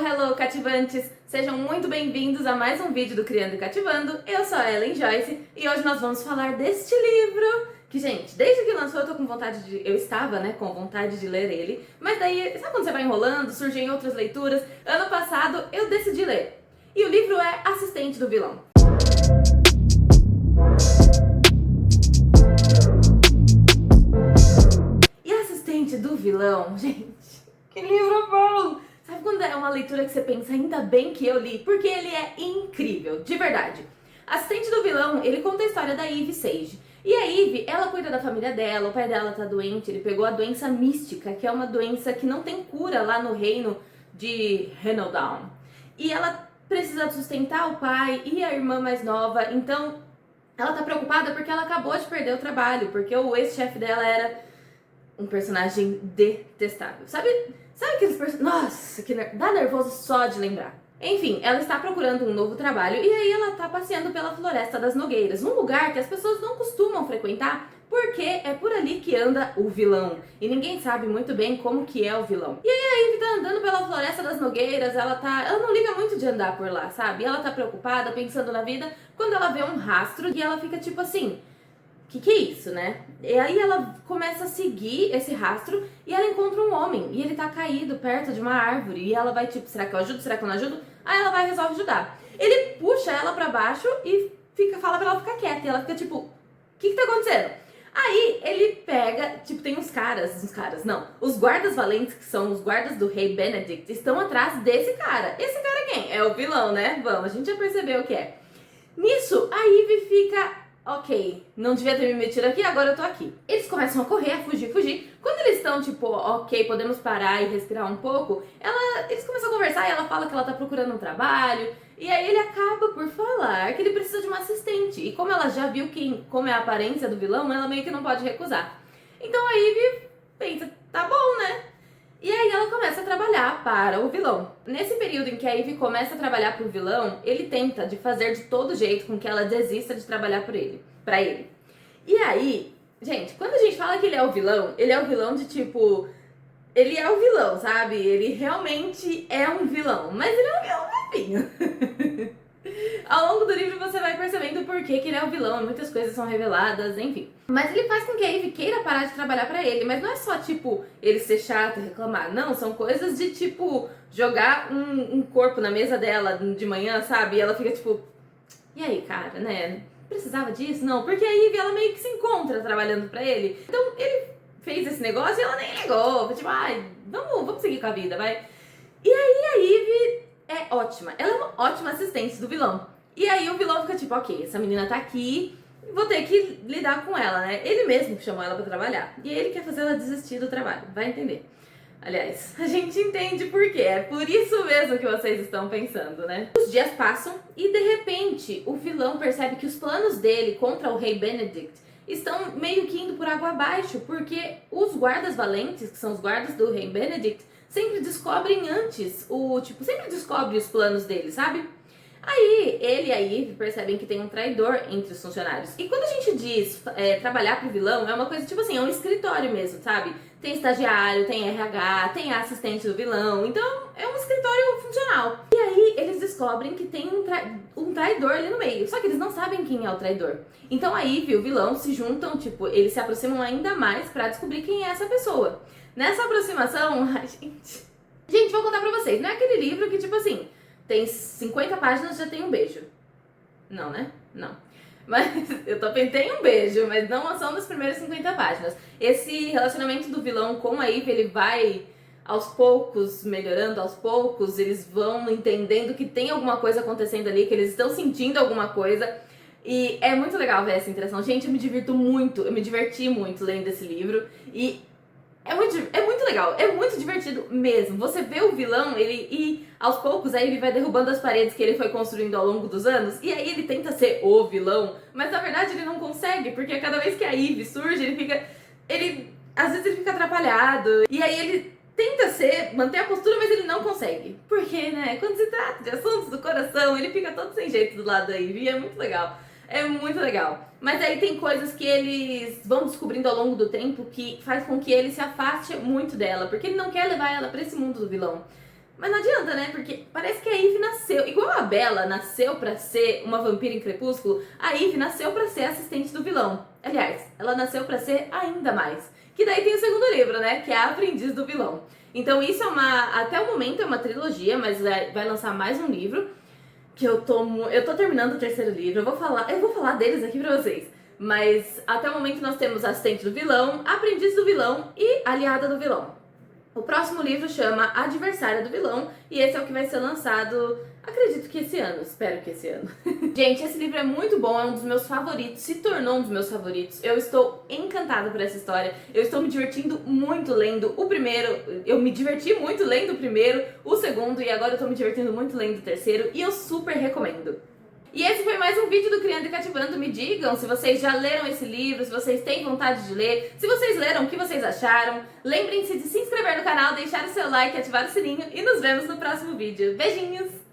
Hello, cativantes! Sejam muito bem-vindos a mais um vídeo do Criando e Cativando. Eu sou a Ellen Joyce e hoje nós vamos falar deste livro que, gente, desde que lançou eu estava, com vontade de ler ele, mas daí, sabe quando você vai enrolando, surgem outras leituras? Ano passado eu decidi ler e o livro é Assistente do Vilão. E Assistente do Vilão, gente, que livro bom! Sabe quando é uma leitura que você pensa, ainda bem que eu li, porque ele é incrível, de verdade. Assistente do Vilão, ele conta a história da Eve Sage. E a Eve, ela cuida da família dela, o pai dela tá doente, ele pegou a doença mística, que é uma doença que não tem cura lá no reino de Renodown. E ela precisa sustentar o pai e a irmã mais nova, então ela tá preocupada porque ela acabou de perder o trabalho, porque o ex-chefe dela era um personagem detestável. Sabe aqueles personagens... Nossa, que dá nervoso só de lembrar. Enfim, ela está procurando um novo trabalho e aí ela tá passeando pela Floresta das Nogueiras, um lugar que as pessoas não costumam frequentar porque é por ali que anda o vilão. E ninguém sabe muito bem como que é o vilão. E aí a Eve tá andando pela Floresta das Nogueiras, ela não liga muito de andar por lá, sabe? Ela tá preocupada, pensando na vida, quando ela vê um rastro e ela fica tipo assim... Que é isso, né? E aí ela começa a seguir esse rastro e ela encontra um homem e ele tá caído perto de uma árvore e ela vai tipo, será que eu ajudo? Será que eu não ajudo? Aí ela vai e resolve ajudar. Ele puxa ela pra baixo e fala pra ela ficar quieta e ela fica tipo, o que tá acontecendo? Aí ele pega, tipo, tem os guardas valentes, que são os guardas do rei Benedict, estão atrás desse cara. Esse cara quem? É o vilão, né? Vamos, a gente já percebeu o que é. Nisso, a Eve fica... Ok, não devia ter me metido aqui, agora eu tô aqui. Eles começam a correr, a fugir. Quando eles estão tipo, ok, podemos parar e respirar um pouco, eles começam a conversar e ela fala que ela tá procurando um trabalho. E aí ele acaba por falar que ele precisa de uma assistente. E como ela já viu como é a aparência do vilão, ela meio que não pode recusar. Então a Eve pensa, tá bom, né? E aí ela começa a trabalhar para o vilão. Nesse período em que a Eve começa a trabalhar para o vilão, ele tenta de fazer de todo jeito com que ela desista de trabalhar para ele. E aí, gente, quando a gente fala que ele é o vilão de tipo... Ele é o vilão, sabe? Ele realmente é um vilão, mas ele é um vilão fofinho. Ao longo do livro você vai percebendo por que ele é o vilão, muitas coisas são reveladas, enfim. Mas ele faz com que a Eve queira parar de trabalhar pra ele, mas não é só, tipo, ele ser chato e reclamar, não, são coisas de, tipo, jogar um corpo na mesa dela de manhã, sabe? E ela fica, tipo, e aí, cara, né? Precisava disso? Não, porque a Eve, ela meio que se encontra trabalhando pra ele. Então, ele fez esse negócio e ela nem ligou, tipo, ai, vamos seguir com a vida, vai. E aí a Eve... é ótima, ela é uma ótima assistente do vilão. E aí o vilão fica tipo, ok, essa menina tá aqui, vou ter que lidar com ela, né? Ele mesmo chamou ela pra trabalhar. E aí ele quer fazer ela desistir do trabalho, vai entender. Aliás, a gente entende por quê, é por isso mesmo que vocês estão pensando, né? Os dias passam e de repente o vilão percebe que os planos dele contra o rei Benedict estão meio que indo por água abaixo, porque os guardas valentes, que são os guardas do rei Benedict, sempre descobrem antes, sempre descobre os planos dele, sabe? Aí, ele e a Eve percebem que tem um traidor entre os funcionários. E quando a gente diz trabalhar pro vilão, é uma coisa tipo assim, é um escritório mesmo, sabe? Tem estagiário, tem RH, tem a assistente do vilão, então é um escritório funcional. E aí, eles descobrem que tem um traidor ali no meio, só que eles não sabem quem é o traidor. Então a Eve e o vilão se juntam, tipo, eles se aproximam ainda mais pra descobrir quem é essa pessoa. Nessa aproximação, ai, gente, vou contar pra vocês, não é aquele livro que, tipo assim, tem 50 páginas e já tem um beijo. Não, né? Não. Mas tem um beijo, mas não são das primeiras 50 páginas. Esse relacionamento do vilão com a Eve, ele vai aos poucos melhorando, aos poucos eles vão entendendo que tem alguma coisa acontecendo ali, que eles estão sentindo alguma coisa. E é muito legal ver essa interação. Gente, eu me diverti muito lendo esse livro. E é muito legal, é muito divertido mesmo. Você vê o vilão, e aos poucos aí ele vai derrubando as paredes que ele foi construindo ao longo dos anos, e aí ele tenta ser o vilão, mas na verdade ele não consegue, porque cada vez que a Eve surge, às vezes ele fica atrapalhado, e aí ele tenta manter a postura, mas ele não consegue. Porque, né, quando se trata de assuntos do coração, ele fica todo sem jeito do lado da Eve, e é muito legal. É muito legal. Mas aí tem coisas que eles vão descobrindo ao longo do tempo que faz com que ele se afaste muito dela, porque ele não quer levar ela pra esse mundo do vilão. Mas não adianta, né? Porque parece que a Eve nasceu, igual a Bella nasceu pra ser uma vampira em Crepúsculo, a Eve nasceu pra ser assistente do vilão. Aliás, ela nasceu pra ser ainda mais. Que daí tem o segundo livro, né? Que é a Aprendiz do Vilão. Então isso é até o momento é uma trilogia, mas vai lançar mais um livro. Que eu tô terminando o terceiro livro, eu vou falar deles aqui pra vocês. Mas até o momento nós temos Assistente do Vilão, Aprendiz do Vilão e Aliada do Vilão. O próximo livro chama Adversária do Vilão e esse é o que vai ser lançado, acredito que esse ano, espero que esse ano. Gente, esse livro é muito bom, é um dos meus favoritos, se tornou um dos meus favoritos. Eu estou encantada por essa história, eu estou me divertindo muito lendo o primeiro, eu me diverti muito lendo o primeiro, o segundo e agora eu estou me divertindo muito lendo o terceiro e eu super recomendo. E esse foi mais um vídeo do Criando e Cativando. Me digam se vocês já leram esse livro, se vocês têm vontade de ler, se vocês leram, o que vocês acharam. Lembrem-se de se inscrever no canal, deixar o seu like, ativar o sininho e nos vemos no próximo vídeo. Beijinhos!